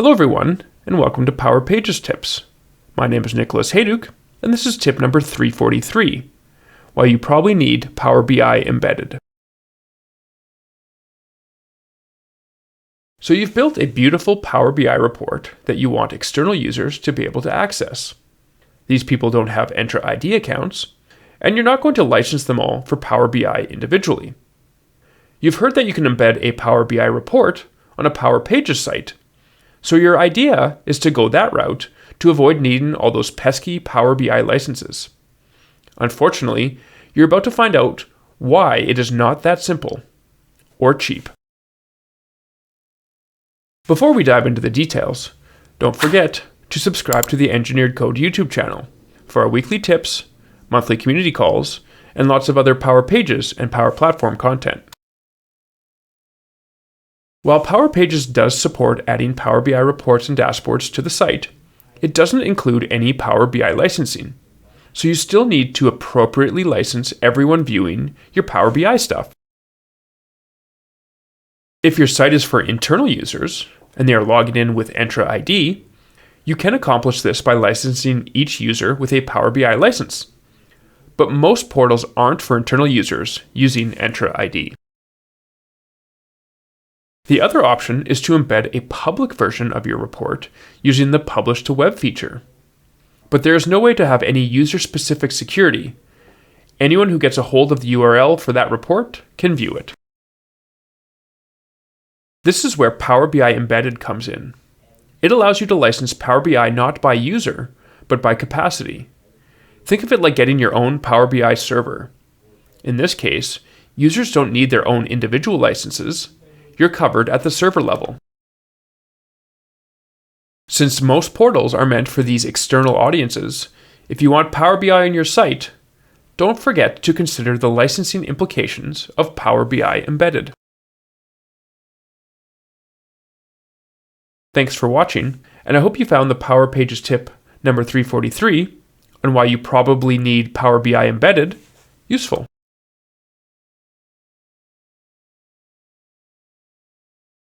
Hello everyone, and welcome to Power Pages Tips. My name is Nicholas Hayduk, and this is tip number 343, why you probably need Power BI embedded. So you've built a beautiful Power BI report that you want external users to be able to access. These people don't have Entra ID accounts, and you're not going to license them all for Power BI individually. You've heard that you can embed a Power BI report on a Power Pages site, so your idea is to go that route to avoid needing all those pesky Power BI licenses. Unfortunately, you're about to find out why it is not that simple or cheap. Before we dive into the details, don't forget to subscribe to the Engineered Code YouTube channel for our weekly tips, monthly community calls, and lots of other Power Pages and Power Platform content. While Power Pages does support adding Power BI reports and dashboards to the site, it doesn't include any Power BI licensing, so you still need to appropriately license everyone viewing your Power BI stuff. If your site is for internal users, and they are logging in with Entra ID, you can accomplish this by licensing each user with a Power BI license. But most portals aren't for internal users using Entra ID. The other option is to embed a public version of your report using the Publish to Web feature. But there is no way to have any user-specific security. Anyone who gets a hold of the URL for that report can view it. This is where Power BI Embedded comes in. It allows you to license Power BI not by user, but by capacity. Think of it like getting your own Power BI server. In this case, users don't need their own individual licenses. You're covered at the server level. Since most portals are meant for these external audiences, if you want Power BI on your site, don't forget to consider the licensing implications of Power BI Embedded. Thanks for watching, and I hope you found the Power Pages tip number 343 on why you probably need Power BI Embedded useful.